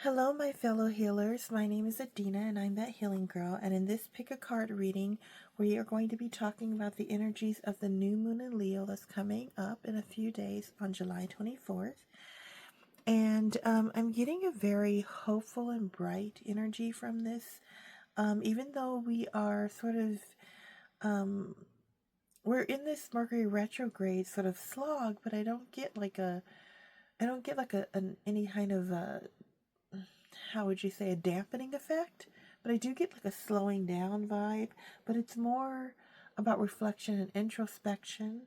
Hello, my fellow healers. My name is Adina, and I'm that healing girl. And in this pick a card reading, we are going to be talking about the energies of the new moon in Leo that's coming up in a few days on July 24th. And I'm getting a very hopeful and bright energy from this. Even though we are sort of, we're in this Mercury retrograde sort of slog, but I don't get like any kind of how would you say, a dampening effect, but I do get like a slowing down vibe, but it's more about reflection and introspection.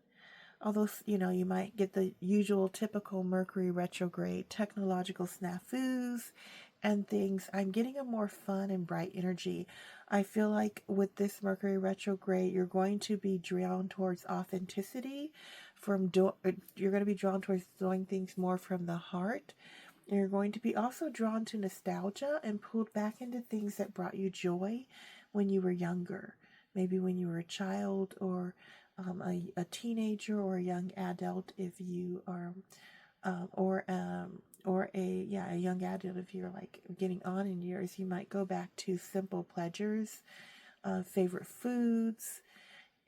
Although, you might get the usual typical Mercury retrograde technological snafus and things. I'm getting a more fun and bright energy. I feel like with this Mercury retrograde, you're going to be drawn towards authenticity you're going to be drawn towards doing things more from the heart. You're going to be also drawn to nostalgia and pulled back into things that brought you joy when you were younger. Maybe when you were a child or a teenager or a young adult if you are, a young adult if you're like getting on in years. You might go back to simple pleasures, favorite foods,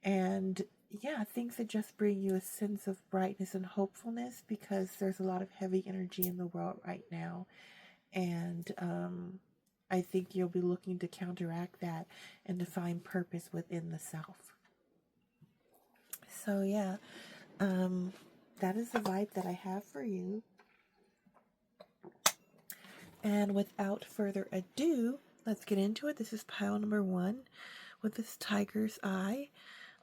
and things that just bring you a sense of brightness and hopefulness, because there's a lot of heavy energy in the world right now. And I think you'll be looking to counteract that and to find purpose within the self. So, that is the vibe that I have for you. And without further ado, let's get into it. This is pile number 1 with this tiger's eye.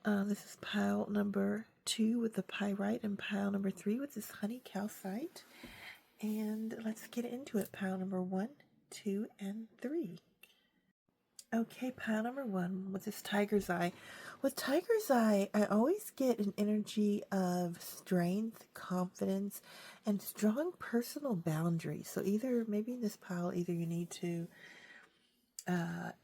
This is pile number 2 with the pyrite, and pile number 3 with this honey calcite. And let's get into it. Pile number 1, 2, and 3. Okay, pile number 1 with this tiger's eye. With tiger's eye, I always get an energy of strength, confidence, and strong personal boundaries. So maybe in this pile, either you need to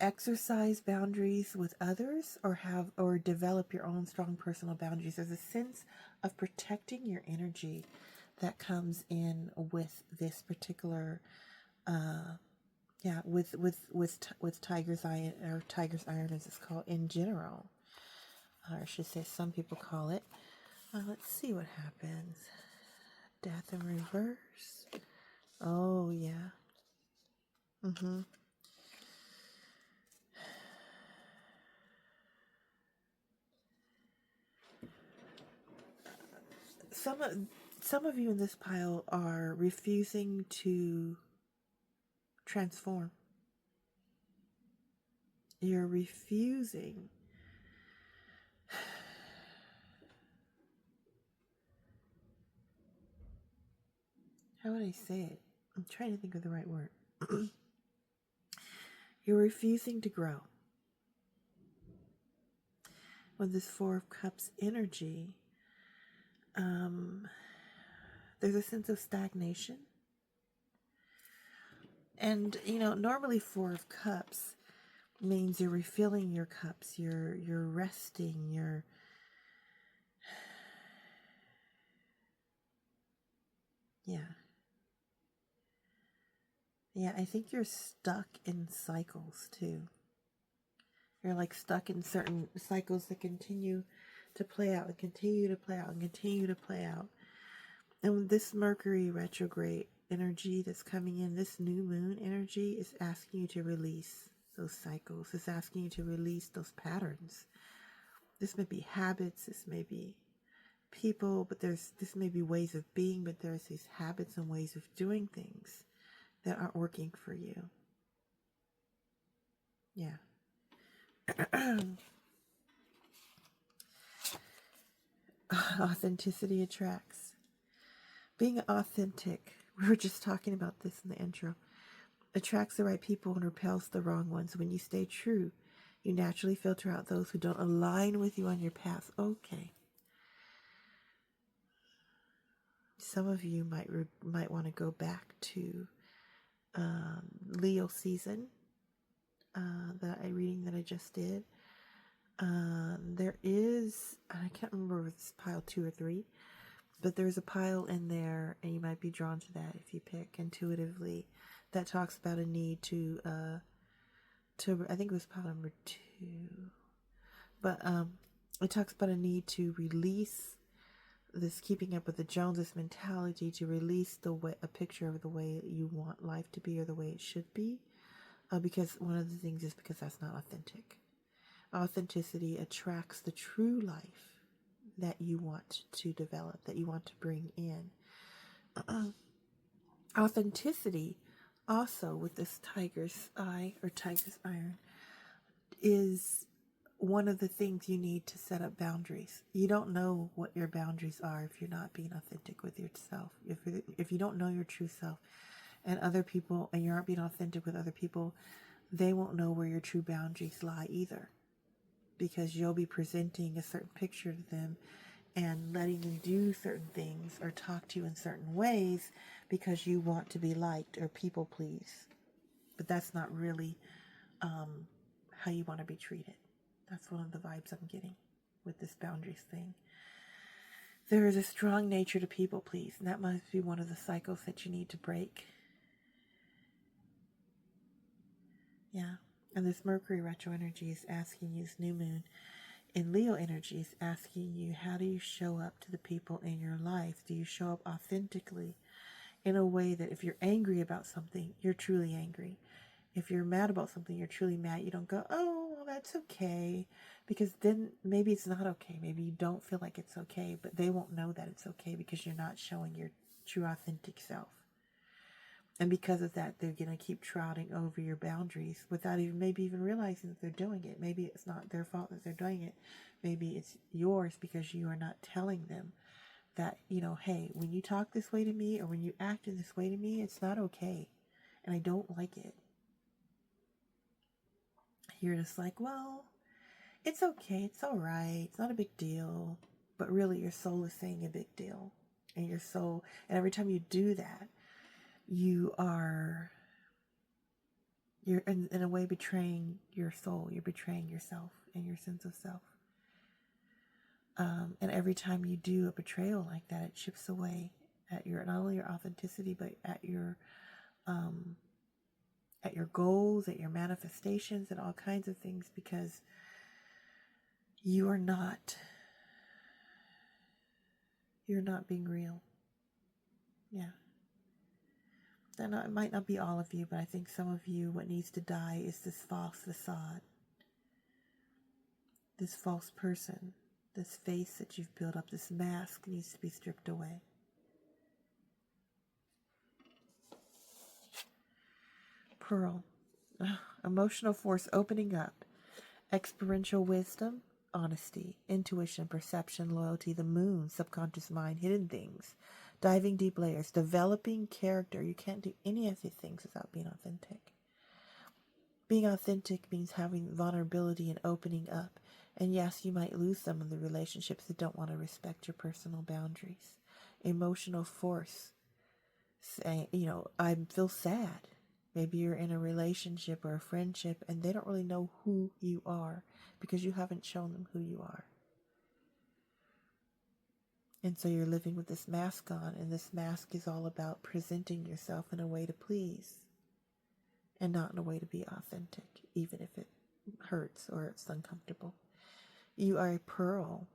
exercise boundaries with others or develop your own strong personal boundaries. There's a sense of protecting your energy that comes in with this particular with tiger's eye, or tiger's iron as it's called in general, or I should say some people call it. Let's see what happens. Death in reverse. Oh yeah. Some of you in this pile are refusing to transform. You're refusing. How would I say it? I'm trying to think of the right word. You're refusing to grow. With this Four of Cups energy, there's a sense of stagnation. And, normally Four of Cups means you're refilling your cups, you're resting, I think you're stuck in cycles too. You're like stuck in certain cycles that continue to play out and continue to play out and continue to play out. And with this Mercury retrograde energy that's coming in, this new moon energy is asking you to release those cycles. It's asking you to release those patterns. This may be habits, this may be people, but this may be ways of being, but there's these habits and ways of doing things that aren't working for you. Yeah. Authenticity attracts. Being authentic, we were just talking about this in the intro, attracts the right people and repels the wrong ones. When you stay true, you naturally filter out those who don't align with you on your path. Okay. Some of you might want to go back to Leo season, the reading that I just did. There is, I can't remember if it's pile 2 or 3, But there's a pile in there, and you might be drawn to that if you pick intuitively, that talks about a need to I think it was pile number 2, but it talks about a need to release this keeping up with the Joneses mentality, to release a picture of the way you want life to be or the way it should be, because one of the things is because that's not authentic. Authenticity attracts the true life that you want to develop, that you want to bring in. Authenticity also, with this tiger's eye or tiger's iron, is one of the things you need to set up boundaries. You don't know what your boundaries are if you're not being authentic with yourself. If you don't know your true self, and other people, and you aren't being authentic with other people, they won't know where your true boundaries lie either, because you'll be presenting a certain picture to them and letting them do certain things or talk to you in certain ways because you want to be liked or people please. But that's not really how you want to be treated. That's one of the vibes I'm getting with this boundaries thing. There is a strong nature to people please, and that must be one of the cycles that you need to break. Yeah. And this Mercury retro energy is asking you, this new moon in Leo energy is asking you, how do you show up to the people in your life? Do you show up authentically in a way that if you're angry about something, you're truly angry? If you're mad about something, you're truly mad. You don't go, oh, well, that's okay. Because then maybe it's not okay. Maybe you don't feel like it's okay, but they won't know that it's okay because you're not showing your true authentic self. And because of that, they're going to keep trotting over your boundaries without maybe even realizing that they're doing it. Maybe it's not their fault that they're doing it. Maybe it's yours because you are not telling them that, hey, when you talk this way to me or when you act in this way to me, it's not okay. And I don't like it. You're just like, well, it's okay. It's all right. It's not a big deal. But really, your soul is saying a big deal. And your soul, and every time you do that, you're in a way betraying your soul. You're betraying yourself and your sense of self. And every time you do a betrayal like that, it chips away at not only your authenticity, but at your goals, at your manifestations, and all kinds of things, because you're not being real. Yeah. It might not be all of you, but I think some of you, what needs to die is this false facade, this false person, this face that you've built up, this mask needs to be stripped away. Pearl, emotional force opening up, experiential wisdom, honesty, intuition, perception, loyalty, the moon, subconscious mind, hidden things, diving deep layers, developing character. You can't do any of these things without being authentic. Being authentic means having vulnerability and opening up. And yes, you might lose some of the relationships that don't want to respect your personal boundaries. Emotional force, saying, I feel sad. Maybe you're in a relationship or a friendship and they don't really know who you are because you haven't shown them who you are. And so you're living with this mask on, and this mask is all about presenting yourself in a way to please and not in a way to be authentic, even if it hurts or it's uncomfortable. You are a pearl.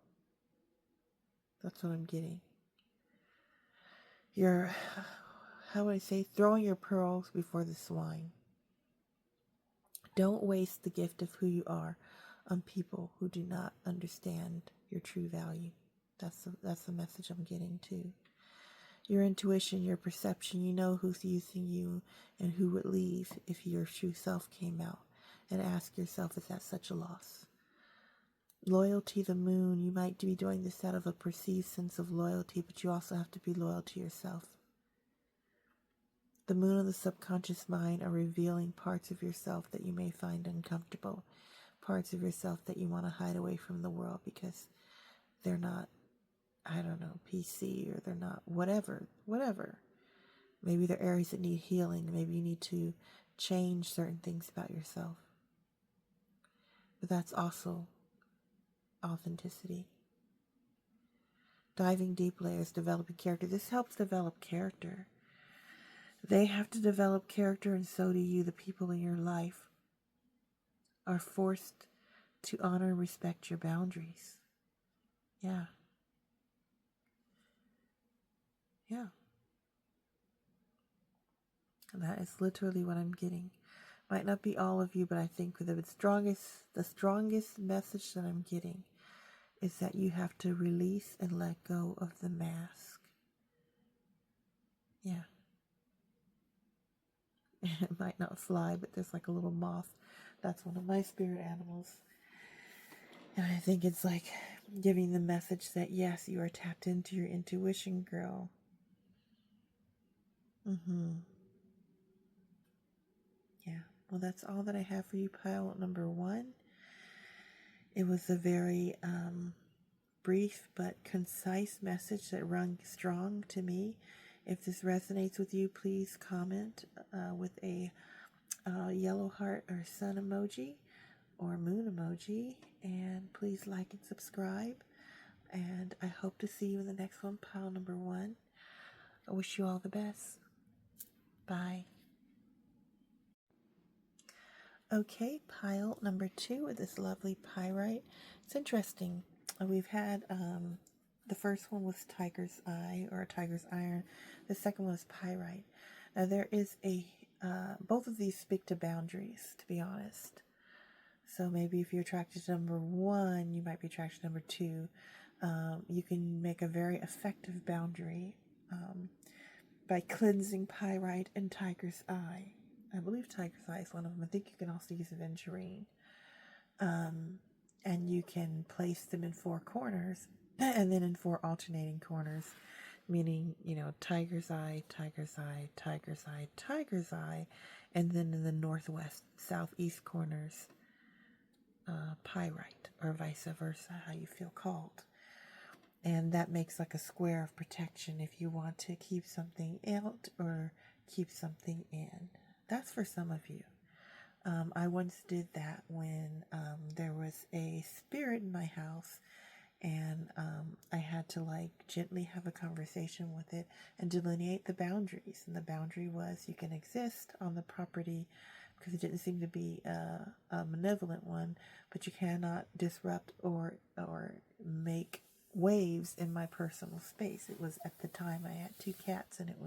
That's what I'm getting. You're, how would I say, throwing your pearls before the swine. Don't waste the gift of who you are on people who do not understand your true value. That's the message I'm getting too. Your intuition, your perception, you know who's using you and who would leave if your true self came out. And ask yourself, is that such a loss? Loyalty, the moon, you might be doing this out of a perceived sense of loyalty, but you also have to be loyal to yourself. The moon and the subconscious mind are revealing parts of yourself that you may find uncomfortable, parts of yourself that you want to hide away from the world because they're not, PC, or they're not whatever. Maybe they're areas that need healing. Maybe you need to change certain things about yourself. But that's also authenticity. Diving deep layers, developing character. This helps develop character. They have to develop character, and so do you. The people in your life are forced to honor and respect your boundaries. Yeah. Yeah. And that is literally what I'm getting. Might not be all of you, but I think the strongest message that I'm getting is that you have to release and let go of the mask. Yeah. It might not fly, but there's like a little moth. That's one of my spirit animals. And I think it's like giving the message that yes, you are tapped into your intuition, girl. Yeah. Well, that's all that I have for you, pile number 1. It was a very brief but concise message that rung strong to me. If this resonates with you, please comment with a yellow heart or sun emoji or moon emoji. And please like and subscribe. And I hope to see you in the next one, pile number 1. I wish you all the best. Bye. Okay, pile number 2 with this lovely pyrite. It's interesting. We've had the first one was tiger's eye or tiger's iron. The second one was pyrite. Now there is a both of these speak to boundaries, to be honest. So maybe if you're attracted to number 1, you might be attracted to number 2. You can make a very effective boundary by cleansing pyrite and tiger's eye. I believe tiger's eye is one of them. I think you can also use aventurine. And you can place them in 4 corners and then in 4 alternating corners, meaning, tiger's eye, tiger's eye, tiger's eye, tiger's eye, and then in the northwest, southeast corners, pyrite, or vice versa, how you feel called. And that makes like a square of protection if you want to keep something out or keep something in. That's for some of you. I once did that when there was a spirit in my house, and I had to gently have a conversation with it and delineate the boundaries. And the boundary was you can exist on the property because it didn't seem to be a malevolent one, but you cannot disrupt or make waves in my personal space. It was at the time I had 2 cats, and it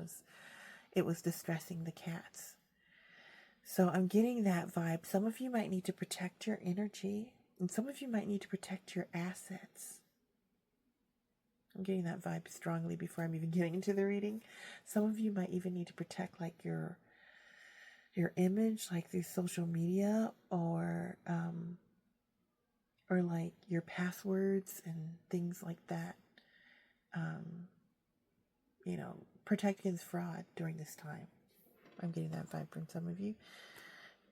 was distressing the cats. So I'm getting that vibe. Some of you might need to protect your energy, and some of you might need to protect your assets. I'm getting that vibe strongly before I'm even getting into the reading. Some of you might even need to protect your image, through social media, or your passwords and things like that. Protect against fraud during this time. I'm getting that vibe from some of you.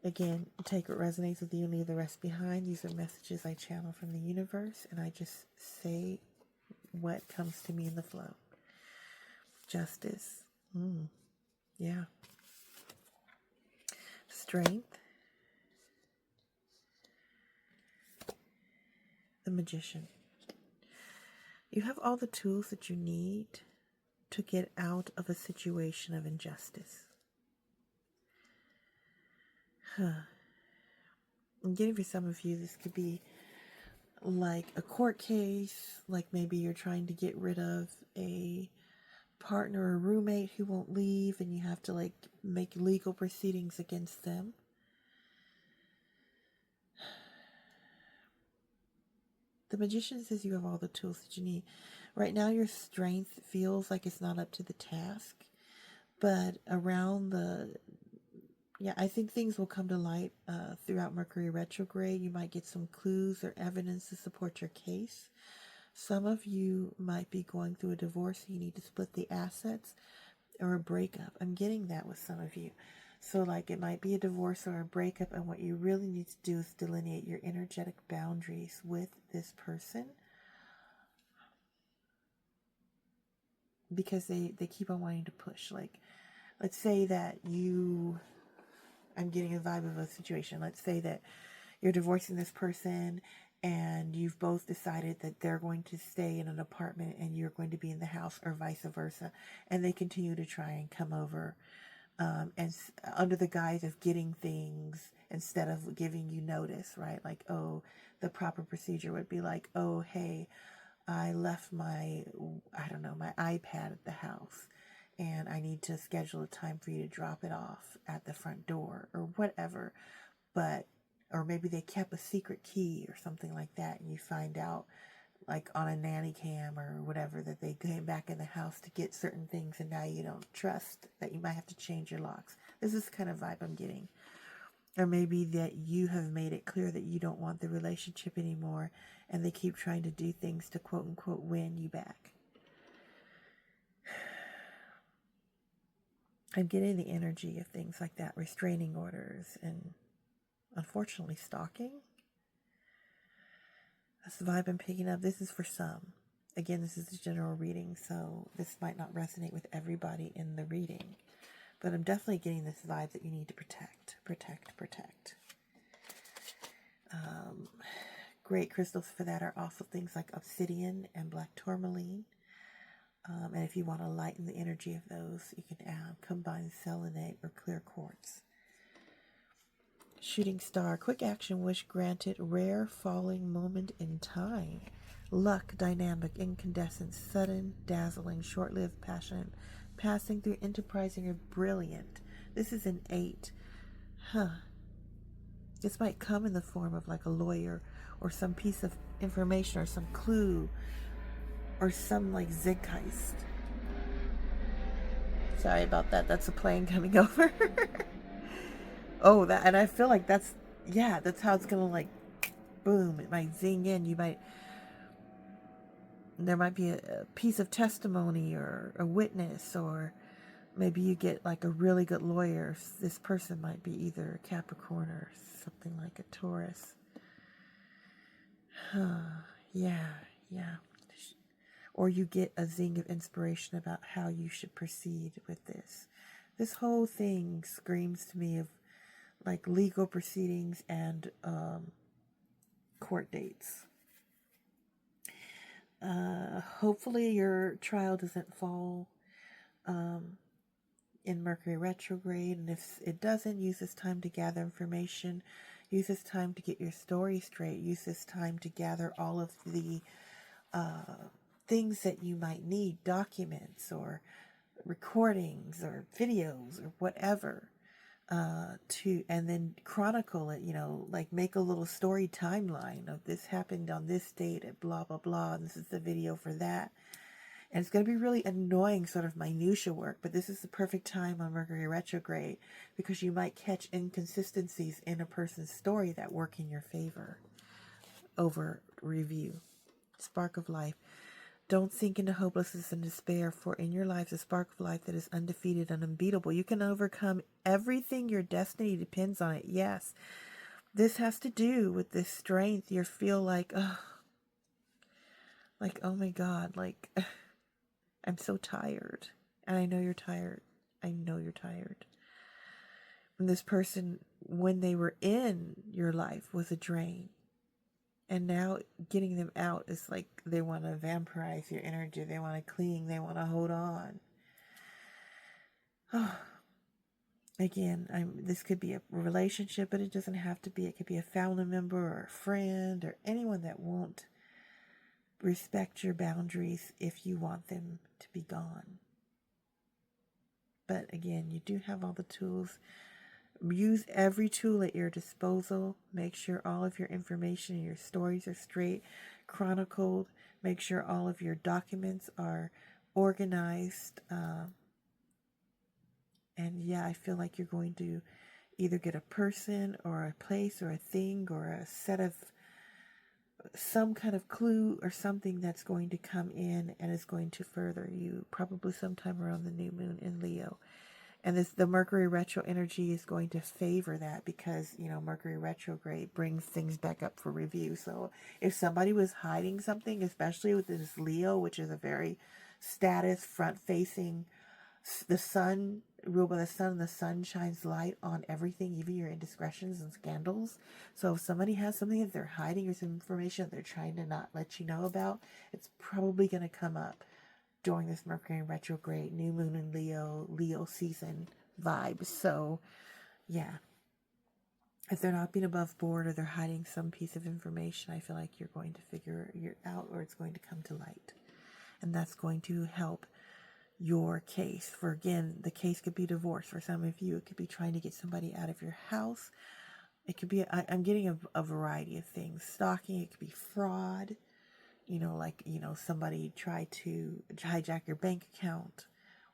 Again, take what resonates with you and leave the rest behind. These are messages I channel from the universe, and I just say what comes to me in the flow. Justice. Yeah. Strength. The Magician. You have all the tools that you need to get out of a situation of injustice. I'm getting for some of you, this could be like a court case, like maybe you're trying to get rid of a partner or roommate who won't leave, and you have to make legal proceedings against them. The Magician says you have all the tools that you need. Right now your strength feels like it's not up to the task, but I think things will come to light throughout Mercury retrograde. You might get some clues or evidence to support your case. Some of you might be going through a divorce. You need to split the assets or a breakup. I'm getting that with some of you. So it might be a divorce or a breakup, and what you really need to do is delineate your energetic boundaries with this person, because they keep on wanting to push. Let's say that I'm getting a vibe of a situation. Let's say that you're divorcing this person and you've both decided that they're going to stay in an apartment and you're going to be in the house, or vice versa, and they continue to try and come over, under the guise of getting things instead of giving you notice, right? Like, oh, the proper procedure would be like, oh, hey, I left my, I don't know, my iPad at the house, and I need to schedule a time for you to drop it off at the front door, or whatever. But, or maybe they kept a secret key or something like that, and you find out, like on a nanny cam or whatever, that they came back in the house to get certain things, and now you don't trust that you might have to change your locks. This is the kind of vibe I'm getting. Or maybe that you have made it clear that you don't want the relationship anymore, and they keep trying to do things to quote unquote win you back. I'm getting the energy of things like that, restraining orders, and unfortunately stalking. That's the vibe I'm picking up. This is for some. Again, this is a general reading, so this might not resonate with everybody in the reading. But I'm definitely getting this vibe that you need to protect, protect, protect. Great crystals for that are also things like obsidian and black tourmaline. And if you want to lighten the energy of those, you can combine selenite or clear quartz. Shooting star, quick action wish granted, rare falling moment in time. Luck, dynamic, incandescent, sudden, dazzling, short-lived, passionate, passing through, enterprising, or brilliant. This is an 8. This might come in the form of like a lawyer, or some piece of information, or some clue, or some like Zeitgeist. Sorry about that. That's a plane coming over. Oh, that, and I feel like that's how it's gonna, like, boom, it might zing in. There might be a piece of testimony or a witness, or maybe you get like a really good lawyer. This person might be either a Capricorn or something like a Taurus. Yeah. Or you get a zing of inspiration about how you should proceed with this. This whole thing screams to me of like legal proceedings and court dates. Hopefully your trial doesn't fall in Mercury retrograde, and if it doesn't, use this time to gather information. Use this time to get your story straight. Use this time to gather all of the things that you might need, documents or recordings or videos or whatever, and then chronicle it, like make a little story timeline of this happened on this date at blah, blah, blah, and this is the video for that. And it's going to be really annoying sort of minutia work, but this is the perfect time on Mercury retrograde, because you might catch inconsistencies in a person's story that work in your favor over review. Spark of life. Don't sink into hopelessness and despair, for in your life is a spark of life that is undefeated and unbeatable. You can overcome everything. Your destiny depends on it. Yes, this has to do with this strength. You feel like, oh my God, like, I'm so tired. And I know you're tired. I know you're tired. And this person, when they were in your life, was a drain. And now getting them out is like they want to vampirize your energy. They want to cling. They want to hold on. Oh. Again, this could be a relationship, but it doesn't have to be. It could be a family member or a friend or anyone that won't respect your boundaries if you want them to be gone. But again, you do have all the tools. Use every tool at your disposal. Make sure all of your information and your stories are straight, chronicled. Make sure all of your documents are organized. And yeah, I feel like you're going to either get a person or a place or a thing or a set of some kind of clue or something that's going to come in and is going to further you, probably sometime around the new moon in Leo. And the Mercury retro energy is going to favor that, because, Mercury retrograde brings things back up for review. So if somebody was hiding something, especially with this Leo, which is a very status, front-facing, the sun ruled by the sun, and the sun shines light on everything, even your indiscretions and scandals. So if somebody has something that they're hiding or some information that they're trying to not let you know about, it's probably going to come up during this Mercury retrograde, new moon in Leo season vibe. So yeah, if they're not being above board or they're hiding some piece of information, I feel like you're going to figure it out, or it's going to come to light. And that's going to help your case. For again, the case could be divorce. For some of you, it could be trying to get somebody out of your house. It could be, I'm getting a variety of things. Stalking, it could be fraud. Somebody tried to hijack your bank account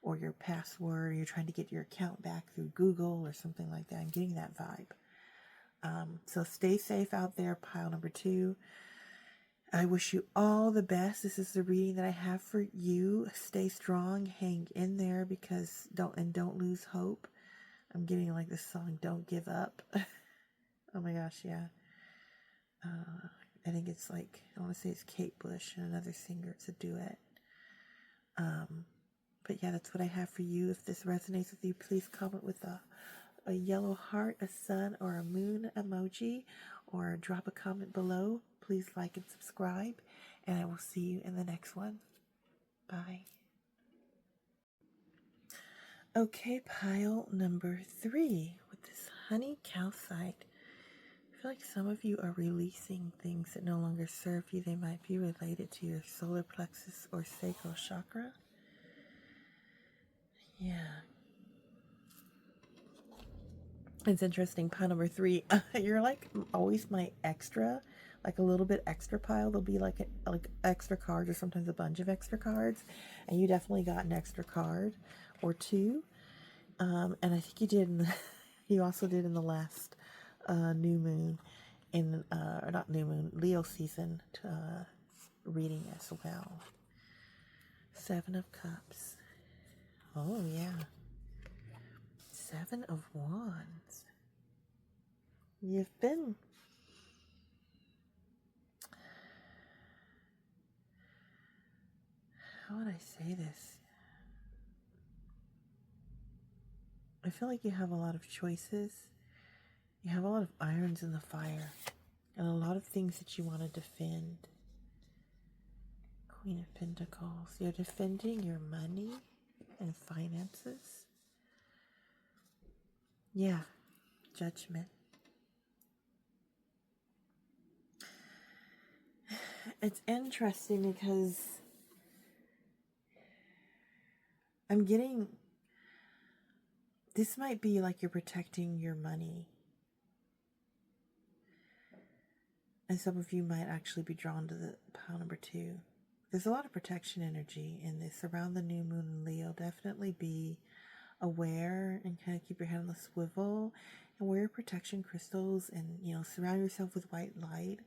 or your password. You're trying to get your account back through Google or something like that. I'm getting that vibe. So stay safe out there, pile number 2. I wish you all the best. This is the reading that I have for you. Stay strong, hang in there, because don't lose hope. I'm getting like this song, Don't Give Up. Oh my gosh, yeah. I think it's like, I want to say it's Kate Bush and another singer. It's a duet. But yeah, that's what I have for you. If this resonates with you, please comment with a yellow heart, a sun, or a moon emoji, or drop a comment below. Please like and subscribe, and I will see you in the next one. Bye. Okay, pile number 3 with this honey calcite. I feel like some of you are releasing things that no longer serve you. They might be related to your solar plexus or sacral chakra. Yeah. It's interesting. Pile number 3. You're like always my extra, like a little bit extra pile. There'll be like extra cards, or sometimes a bunch of extra cards, and you definitely got an extra card or 2. And I think you did. You also did in the last new moon, or not new moon, Leo season reading as well. 7 of Cups. Oh yeah. 7 of Wands. You've been how would I say this? I feel like you have a lot of choices. You have a lot of irons in the fire, and a lot of things that you want to defend. Queen of Pentacles. You're defending your money and finances. Yeah. Judgment. It's interesting because I'm getting, this might be like you're protecting your money. And some of you might actually be drawn to the pile number 2. There's a lot of protection energy in this around the new moon in Leo. Definitely be aware and kind of keep your head on the swivel and wear your protection crystals, and surround yourself with white light.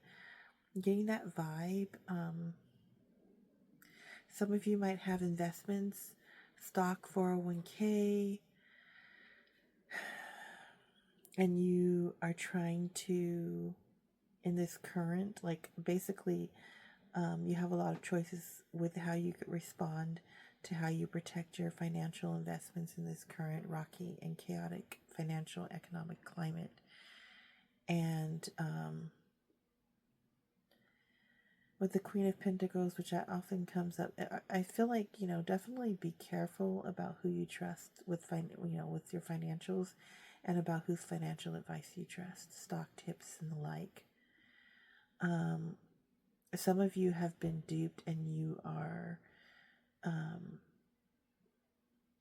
I'm getting that vibe. Some of you might have investments, stock, 401k, and you are trying to, in this current, like basically you have a lot of choices with how you could respond to how you protect your financial investments in this current rocky and chaotic financial economic climate. And with the Queen of Pentacles, which often comes up, I feel like, definitely be careful about who you trust with with your financials, and about whose financial advice you trust, stock tips and the like. Some of you have been duped, and you are,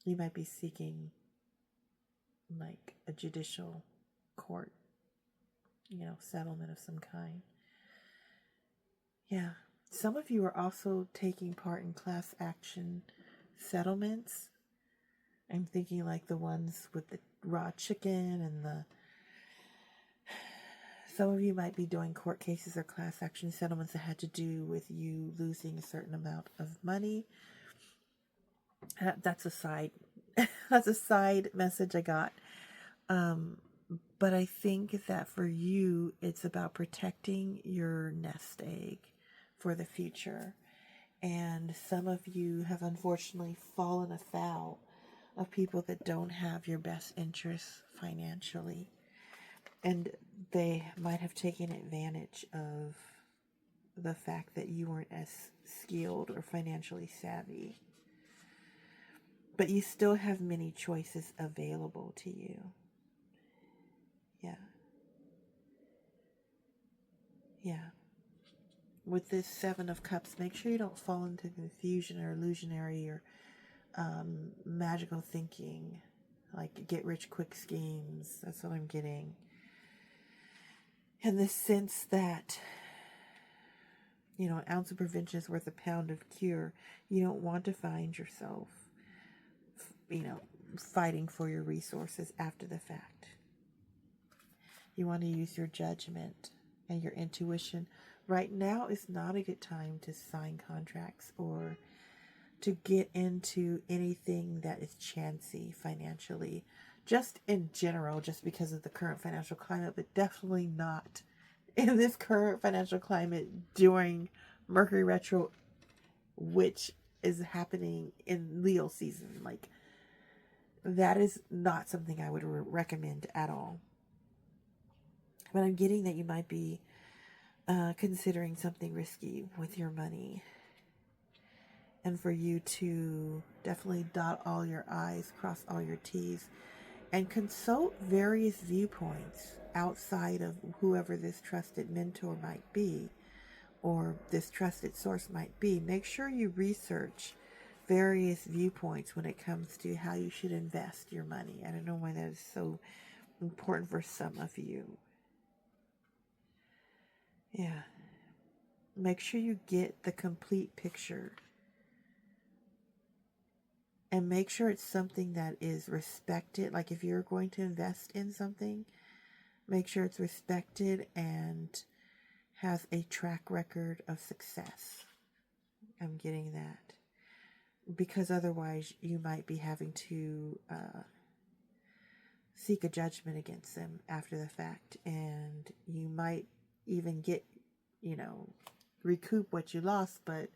you might be seeking like a judicial court, settlement of some kind. Yeah. Some of you are also taking part in class action settlements. I'm thinking like the ones with the raw chicken and some of you might be doing court cases or class action settlements that had to do with you losing a certain amount of money. That's a side, that's a side message I got. But I think that for you, it's about protecting your nest egg for the future. And some of you have unfortunately fallen afoul of people that don't have your best interests financially. And they might have taken advantage of the fact that you weren't as skilled or financially savvy. But you still have many choices available to you. Yeah. Yeah. With this Seven of Cups, make sure you don't fall into confusion or illusionary or magical thinking, like get rich quick schemes. That's what I'm getting. In the sense that, you know, an ounce of prevention is worth a pound of cure. You don't want to find yourself, you know, fighting for your resources after the fact. You want to use your judgment and your intuition. Right now is not a good time to sign contracts or to get into anything that is chancy financially. Just in general, just because of the current financial climate, but definitely not in this current financial climate during Mercury retro, which is happening in Leo season. Like, that is not something I would recommend at all. But I'm getting that you might be considering something risky with your money. And for you to definitely dot all your I's, cross all your T's, and consult various viewpoints outside of whoever this trusted mentor might be or this trusted source might be. Make sure you research various viewpoints when it comes to how you should invest your money. I don't know why that is so important for some of you. Yeah. Make sure you get the complete picture. And make sure it's something that is respected. Like if you're going to invest in something, make sure it's respected and has a track record of success. I'm getting that. Because otherwise you might be having to seek a judgment against them after the fact. And you might even get, you know, recoup what you lost, but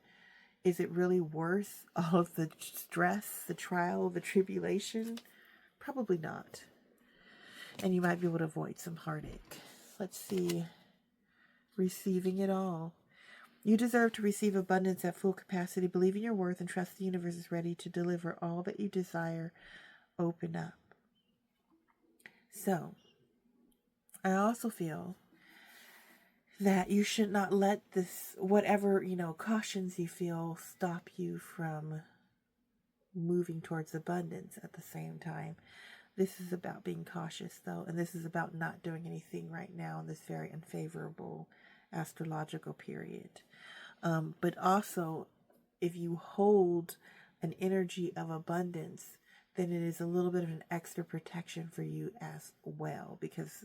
is it really worth all of the stress, the trial, the tribulation? Probably not. And you might be able to avoid some heartache. Let's see. Receiving it all. You deserve to receive abundance at full capacity. Believe in your worth and trust the universe is ready to deliver all that you desire. Open up. So, I also feel that you should not let this, whatever, you know, cautions you feel, stop you from moving towards abundance at the same time. This is about being cautious, though, and this is about not doing anything right now in this very unfavorable astrological period. But also, if you hold an energy of abundance, then it is a little bit of an extra protection for you as well, because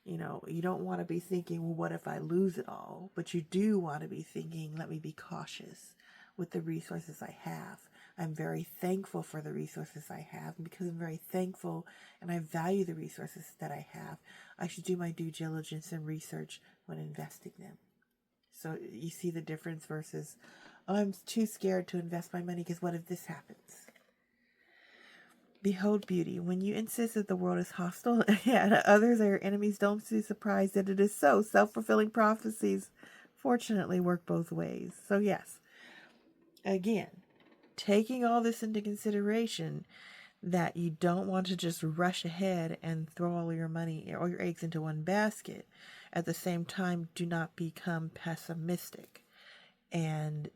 you know, you don't want to be thinking, well, what if I lose it all? But you do want to be thinking, let me be cautious with the resources I have. I'm very thankful for the resources I have. And because I'm very thankful and I value the resources that I have, I should do my due diligence and research when investing them. So you see the difference versus, oh, I'm too scared to invest my money because what if this happens? Behold beauty. When you insist that the world is hostile and others are your enemies, don't be surprised that it is so. Self-fulfilling prophecies, fortunately, work both ways. So yes, again, taking all this into consideration, that you don't want to just rush ahead and throw all your money, all your eggs into one basket. At the same time, do not become pessimistic and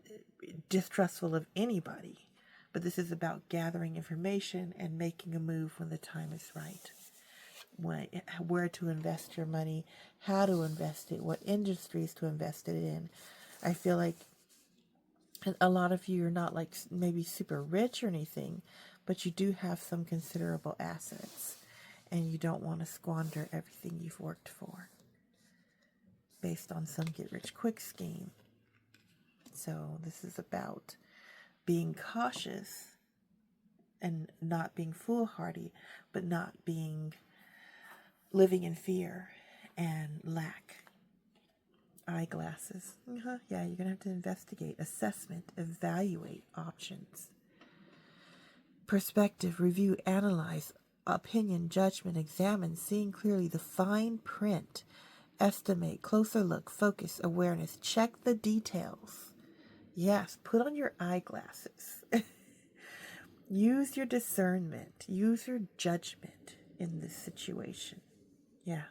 distrustful of anybody. But this is about gathering information and making a move when the time is right. Where to invest your money, how to invest it, what industries to invest it in. I feel like a lot of you are not like maybe super rich or anything, but you do have some considerable assets and you don't want to squander everything you've worked for based on some get-rich-quick scheme. So this is about being cautious and not being foolhardy, but not being living in fear and lack. Eyeglasses. Yeah, you're going to have to investigate, assessment, evaluate options. perspective, review, analyze, opinion, judgment, examine, seeing clearly the fine print, estimate, closer look, focus, awareness, check the details. Yes, put on your eyeglasses. Use your discernment. Use your judgment in this situation. Yeah.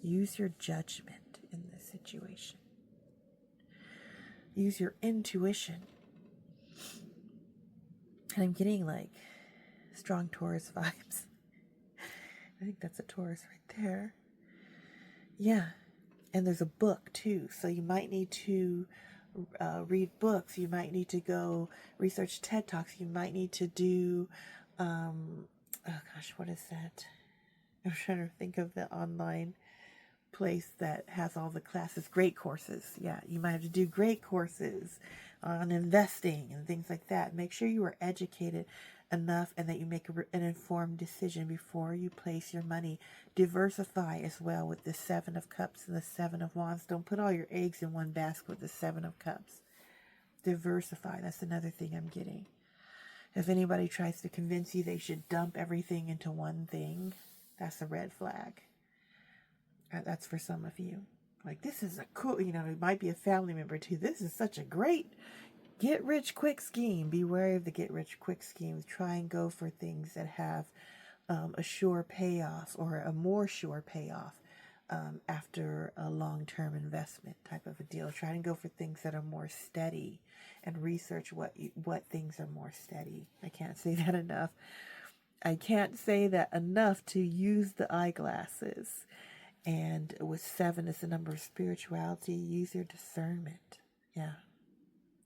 Use your judgment in this situation. Use your intuition. And I'm getting like strong Taurus vibes. I think that's a Taurus right there. Yeah. And there's a book too. So you might need to read books. You might need to go research TED Talks. You might need to do, oh gosh, what is that? I'm trying to think of the online place that has all the classes. Great courses. Yeah, you might have to do great courses on investing and things like that. Make sure you are educated enough and that you make an informed decision before you place your money. Diversify as well with the 7 of Cups and the 7 of Wands. Don't put all your eggs in one basket with the 7 of Cups. Diversify. That's another thing I'm getting. If anybody tries to convince you they should dump everything into one thing, that's a red flag. That's for some of you. Like, this is a cool, it might be a family member too. This is such a great get-rich-quick scheme. Be wary of the get-rich-quick schemes. Try and go for things that have a sure payoff or a more sure payoff after a long-term investment type of a deal. Try and go for things that are more steady and research what things are more steady. I can't say that enough. I can't say that enough to use the eyeglasses. And with 7 is the number of spirituality. Use your discernment. Yeah.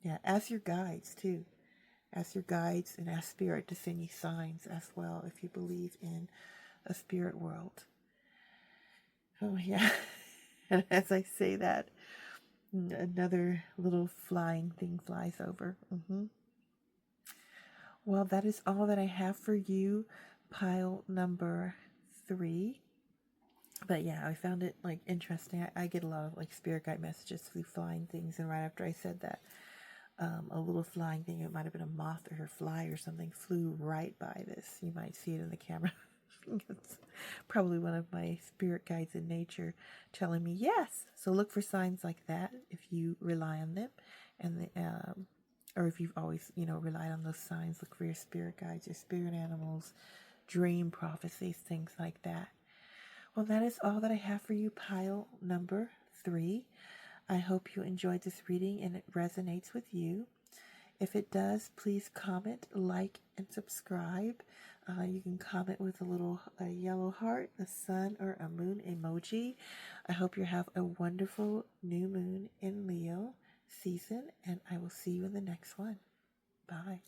Yeah. Ask your guides too. Ask your guides and ask Spirit to send you signs as well if you believe in a spirit world. Oh, yeah. And as I say that, another little flying thing flies over. Well, that is all that I have for you, pile number 3. But yeah, I found it like interesting. I get a lot of like spirit guide messages through flying things, and right after I said that, a little flying thing, it might have been a moth or a fly or something, flew right by this. You might see it in the camera. It's probably one of my spirit guides in nature telling me yes. So look for signs like that if you rely on them, and or if you've always relied on those signs. Look for your spirit guides, your spirit animals, dream prophecies, things like that. Well, that is all that I have for you, pile number 3. I hope you enjoyed this reading and it resonates with you. If it does, please comment, like, and subscribe. You can comment with a yellow heart, a sun, or a moon emoji. I hope you have a wonderful new moon in Leo season, and I will see you in the next one. Bye.